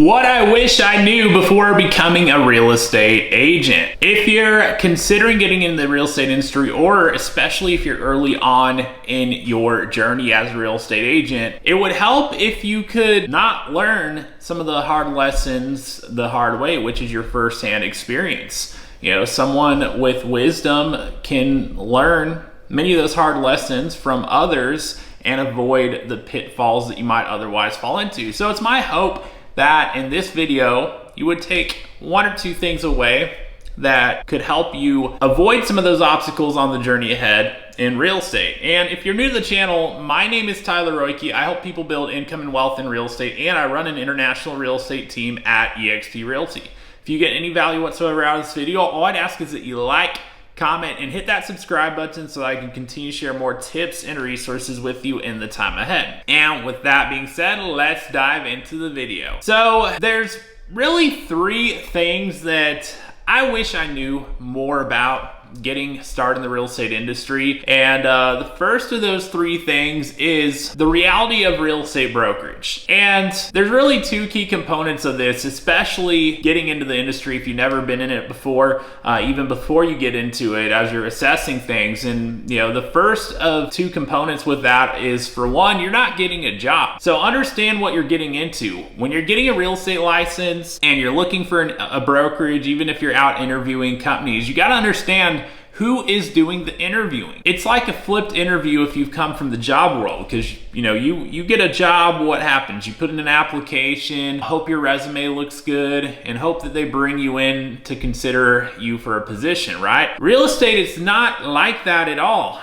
What I wish I knew before becoming a real estate agent. If you're considering getting into the real estate industry, or especially if you're early on in your journey as a real estate agent, it would help if you could not learn some of the hard lessons the hard way, which is your firsthand experience. You know, someone with wisdom can learn many of those hard lessons from others and avoid the pitfalls that you might otherwise fall into. So it's my hope that in this video, you would take one or two things away that could help you avoid some of those obstacles on the journey ahead in real estate. And if you're new to the channel, my name is Tyler Roicki. I help people build income and wealth in real estate, and I run an international real estate team at eXp Realty. If you get any value whatsoever out of this video, all I'd ask is that you like, comment, and hit that subscribe button so that I can continue to share more tips and resources with you in the time ahead. And with that being said, let's dive into the video. So there's really three things that I wish I knew more about getting started in the real estate industry. And the first of those three things is the reality of real estate brokerage. And there's really two key components of this, especially getting into the industry if you've never been in it before, even before you get into it as you're assessing things. And you know, the first of two components with that is, for one, you're not getting a job. So understand what you're getting into. When you're getting a real estate license and you're looking for a brokerage, even if you're out interviewing companies, you got to understand who is doing the interviewing. It's like a flipped interview if you've come from the job world, because you know, you get a job, what happens? You put in an application, hope your resume looks good, and hope that they bring you in to consider you for a position, right? Real estate is not like that at all.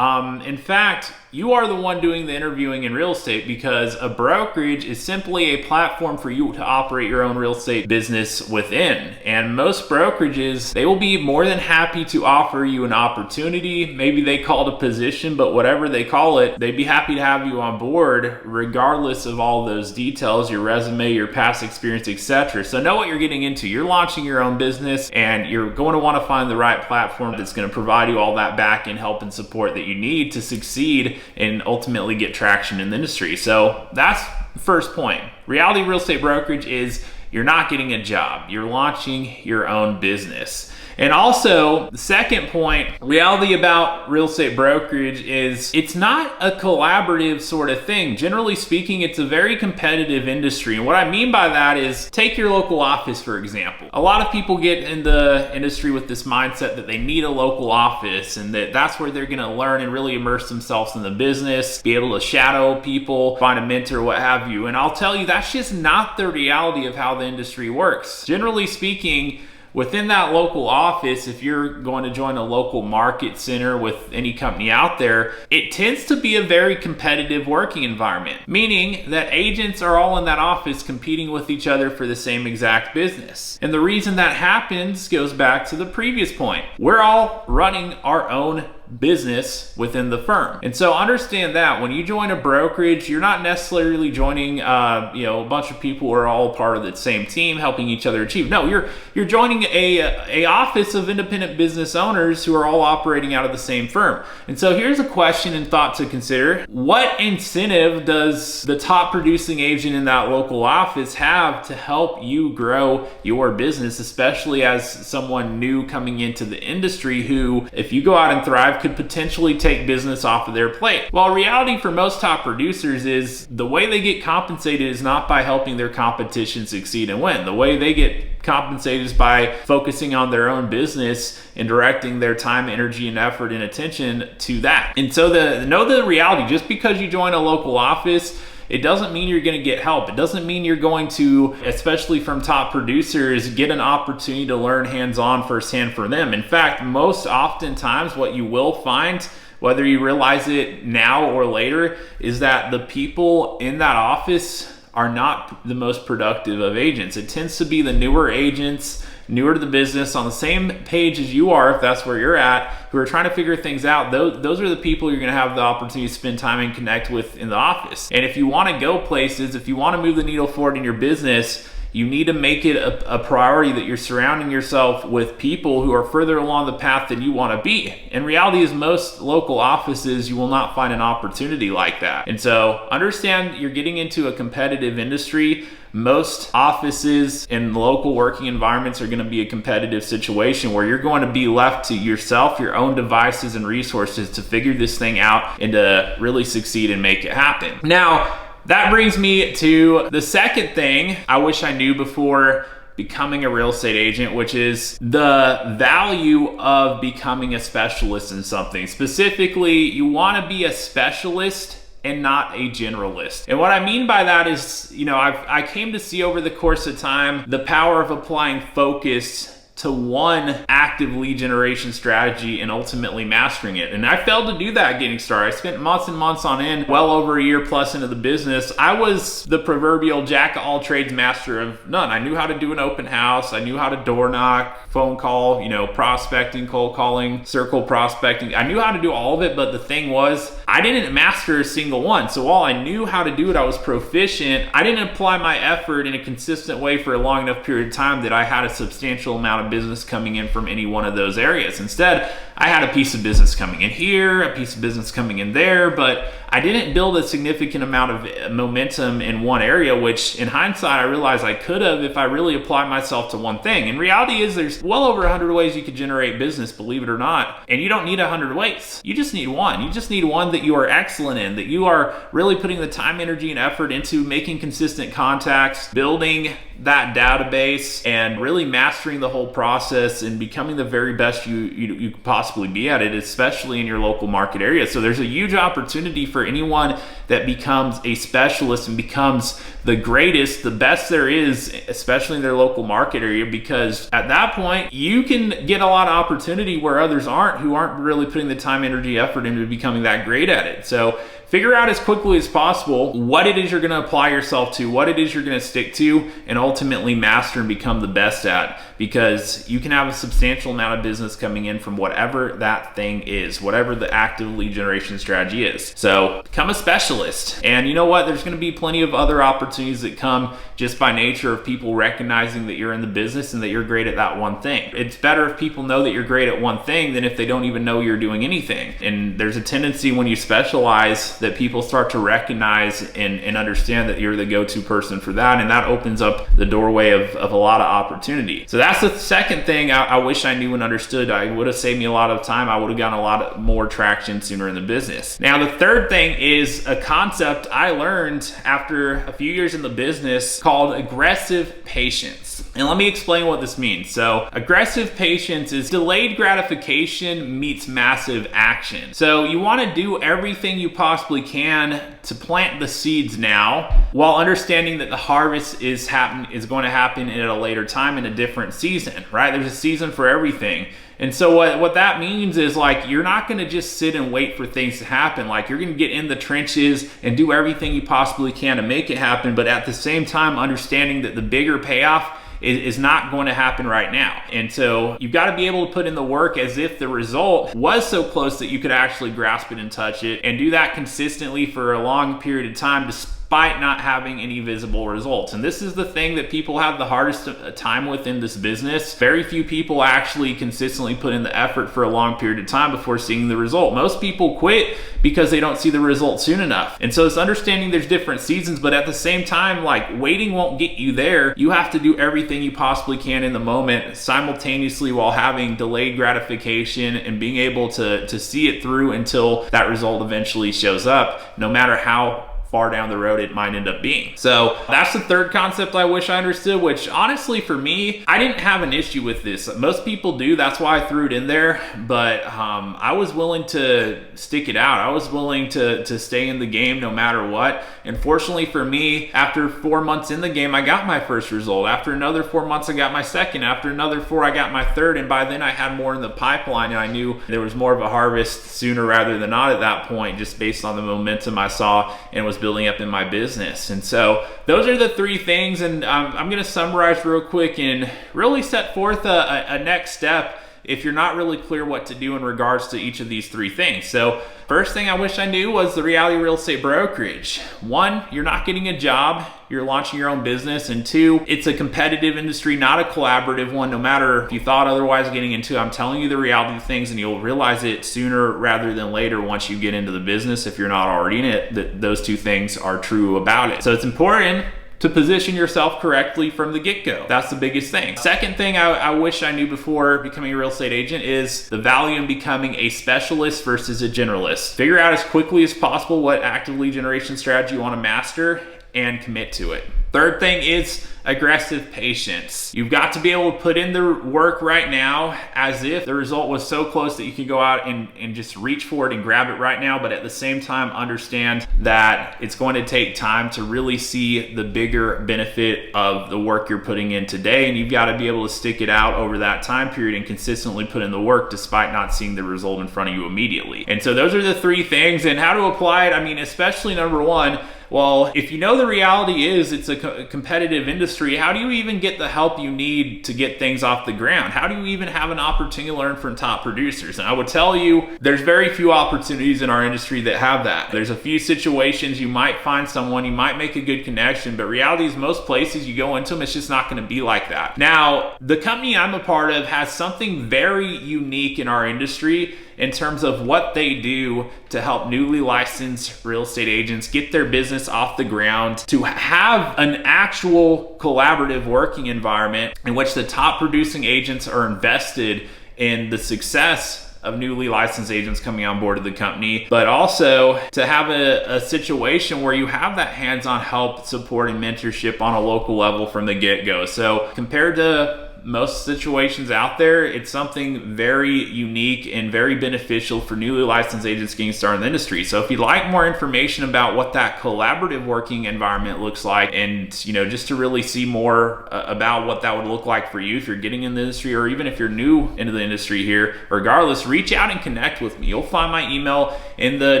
In fact, you are the one doing the interviewing in real estate, because a brokerage is simply a platform for you to operate your own real estate business within. And most brokerages, they will be more than happy to offer you an opportunity. Maybe they call it a position, but whatever they call it, they'd be happy to have you on board regardless of all those details, your resume, your past experience, etc. So know what you're getting into. You're launching your own business, and you're going to want to find the right platform that's going to provide you all that back end help and support that you need to succeed and ultimately get traction in the industry. So that's the first point. Reality real estate brokerage is you're not getting a job. You're launching your own business. And also, the second point, reality about real estate brokerage is it's not a collaborative sort of thing. Generally speaking, it's a very competitive industry. And what I mean by that is, take your local office, for example. A lot of people get in the industry with this mindset that they need a local office and that's where they're gonna learn and really immerse themselves in the business, be able to shadow people, find a mentor, what have you. And I'll tell you, that's just not the reality of how the industry works. Generally speaking, within that local office, if you're going to join a local market center with any company out there, it tends to be a very competitive working environment, meaning that agents are all in that office competing with each other for the same exact business. And the reason that happens goes back to the previous point. We're all running our own business within the firm. And so understand that when you join a brokerage, you're not necessarily joining a bunch of people who are all part of the same team helping each other achieve. No, you're joining a office of independent business owners who are all operating out of the same firm. And so here's a question and thought to consider. What incentive does the top producing agent in that local office have to help you grow your business, especially as someone new coming into the industry who, if you go out and thrive, could potentially take business off of their plate? Well, reality for most top producers is the way they get compensated is not by helping their competition succeed and win. The way they get compensated is by focusing on their own business and directing their time, energy, and effort and attention to that. And so know the reality, just because you join a local office, it doesn't mean you're going to get help. It doesn't mean you're going to, especially from top producers, get an opportunity to learn hands-on firsthand from them. In fact, most oftentimes what you will find, whether you realize it now or later, is that the people in that office are not the most productive of agents. It tends to be the newer agents, newer to the business, on the same page as you are, if that's where you're at, who are trying to figure things out. Those are the people you're going to have the opportunity to spend time and connect with in the office. And if you want to go places, if you want to move the needle forward in your business, you need to make it a priority that you're surrounding yourself with people who are further along the path than you want to be. And reality is most local offices, you will not find an opportunity like that. And so understand you're getting into a competitive industry. Most offices and local working environments are going to be a competitive situation where you're going to be left to yourself, your own devices and resources to figure this thing out and to really succeed and make it happen. Now, that brings me to the second thing I wish I knew before becoming a real estate agent, which is the value of becoming a specialist in something. Specifically, you want to be a specialist and not a generalist. And what I mean by that is, I came to see over the course of time the power of applying focus to one active lead generation strategy and ultimately mastering it. And I failed to do that getting started. I spent months and months on end, well over a year plus into the business. I was the proverbial jack of all trades, master of none. I knew how to do an open house. I knew how to door knock, phone call, prospecting, cold calling, circle prospecting. I knew how to do all of it, but the thing was, I didn't master a single one. So while I knew how to do it, I was proficient. I didn't apply my effort in a consistent way for a long enough period of time that I had a substantial amount of business coming in from any one of those areas. Instead, I had a piece of business coming in here, a piece of business coming in there, but I didn't build a significant amount of momentum in one area, which in hindsight, I realized I could have if I really applied myself to one thing. And reality is there's well over 100 ways you could generate business, believe it or not. And you don't need 100 ways. You just need one. You just need one that you are excellent in, that you are really putting the time, energy, and effort into making consistent contacts, building that database, and really mastering the whole process and becoming the very best you could possibly be at it, especially in your local market area. So there's a huge opportunity for anyone that becomes a specialist and becomes the greatest, the best there is, especially in their local market area, because at that point you can get a lot of opportunity where others aren't, who aren't really putting the time, energy, effort into becoming that great at it. So figure out as quickly as possible what it is you're going to apply yourself to, what it is you're going to stick to, and ultimately master and become the best at, because you can have a substantial amount of business coming in from whatever that thing is, whatever the active lead generation strategy is. So become a specialist. And you know what? There's going to be plenty of other opportunities that come just by nature of people recognizing that you're in the business and that you're great at that one thing. It's better if people know that you're great at one thing than if they don't even know you're doing anything. And there's a tendency when you specialize that people start to recognize and understand that you're the go-to person for that, and that opens up the doorway of a lot of opportunity. So that's the second thing I wish I knew and understood. I would have saved me a lot of time. I would have gotten a lot more traction sooner in the business. Now, the third thing is a concept I learned after a few years in the business called aggressive patience. And let me explain what this means. So aggressive patience is delayed gratification meets massive action. So you want to do everything you possibly can to plant the seeds now, while understanding that the harvest is going to happen at a later time in a different season, right? There's a season for everything. And so what that means is, like, you're not going to just sit and wait for things to happen. Like, you're going to get in the trenches and do everything you possibly can to make it happen, but at the same time understanding that the bigger payoff is not going to happen right now. And so you've got to be able to put in the work as if the result was so close that you could actually grasp it and touch it, and do that consistently for a long period of time despite not having any visible results. And this is the thing that people have the hardest time with in this business. Very few people actually consistently put in the effort for a long period of time before seeing the result. Most people quit because they don't see the result soon enough. And so it's understanding there's different seasons, but at the same time, like, waiting won't get you there. You have to do everything you possibly can in the moment simultaneously while having delayed gratification and being able to see it through until that result eventually shows up, no matter how far down the road it might end up being. So that's the third concept I wish I understood, which honestly for me, I didn't have an issue with this. Most people do, that's why I threw it in there, but I was willing to stick it out. I was willing to stay in the game no matter what. And fortunately for me, after 4 months in the game, I got my first result. After another 4 months, I got my second. After another 4, I got my third. And by then I had more in the pipeline, and I knew there was more of a harvest sooner rather than not at that point, just based on the momentum I saw and was building up in my business. And so those are the 3 things, and I'm going to summarize real quick and really set forth a next step if you're not really clear what to do in regards to each of these three things. So first thing I wish I knew was the reality of real estate brokerage. One, you're not getting a job, you're launching your own business. And two, it's a competitive industry, not a collaborative one. No matter if you thought otherwise getting into it, I'm telling you the reality of things, and you'll realize it sooner rather than later once you get into the business. If you're not already in it, that those two things are true about it. So it's important to position yourself correctly from the get-go. That's the biggest thing. Second thing I wish I knew before becoming a real estate agent is the value in becoming a specialist versus a generalist. Figure out as quickly as possible what active lead generation strategy you want to master and commit to it. Third thing is aggressive patience. You've got to be able to put in the work right now as if the result was so close that you can go out and just reach for it and grab it right now, but at the same time understand that it's going to take time to really see the bigger benefit of the work you're putting in today, and you've got to be able to stick it out over that time period and consistently put in the work despite not seeing the result in front of you immediately. And so those are the three things, and how to apply it. I mean, especially number one, well, if you know the reality is it's a competitive industry, how do you even get the help you need to get things off the ground? How do you even have an opportunity to learn from top producers? And I would tell you, there's very few opportunities in our industry that have that. There's a few situations you might find someone, you might make a good connection, but reality is most places you go into them, it's just not going to be like that. Now, the company I'm a part of has something very unique in our industry in terms of what they do to help newly licensed real estate agents get their business off the ground, to have an actual collaborative working environment in which the top producing agents are invested in the success of newly licensed agents coming on board of the company, but also to have a situation where you have that hands-on help, support, and mentorship on a local level from the get-go. So compared to most situations out there, it's something very unique and very beneficial for newly licensed agents getting started in the industry. So if you'd like more information about what that collaborative working environment looks like, and just to really see more about what that would look like for you if you're getting in the industry, or even if you're new into the industry here, regardless, reach out and connect with me. You'll find my email in the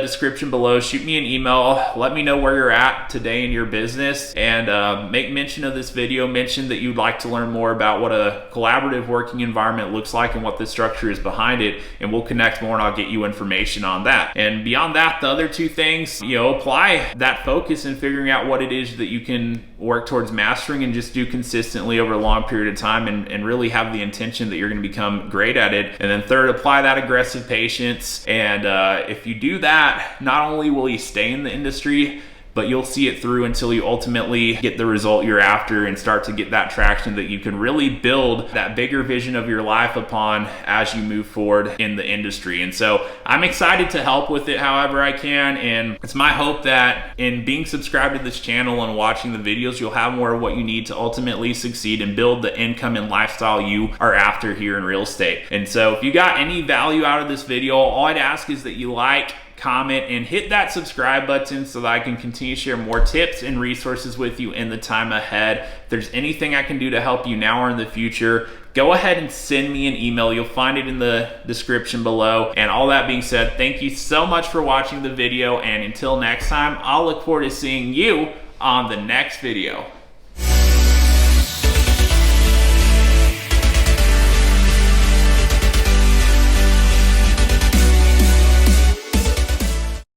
description below. Shoot me an email, let me know where you're at today in your business, and make mention of this video, mention that you'd like to learn more about what a collaborative working environment looks like and what the structure is behind it, and we'll connect more and I'll get you information on that. And beyond that, the other two things, apply that focus in figuring out what it is that you can work towards mastering and just do consistently over a long period of time, and really have the intention that you're going to become great at it. And then third, apply that aggressive patience. And if you do that, not only will you stay in the industry, but you'll see it through until you ultimately get the result you're after and start to get that traction that you can really build that bigger vision of your life upon as you move forward in the industry. And so I'm excited to help with it however I can, and it's my hope that in being subscribed to this channel and watching the videos, you'll have more of what you need to ultimately succeed and build the income and lifestyle you are after here in real estate. And so if you got any value out of this video, all I'd ask is that you like, comment, and hit that subscribe button so that I can continue to share more tips and resources with you in the time ahead. If there's anything I can do to help you now or in the future, go ahead and send me an email. You'll find it in the description below. And all that being said, thank you so much for watching the video, and until next time, I'll look forward to seeing you on the next video.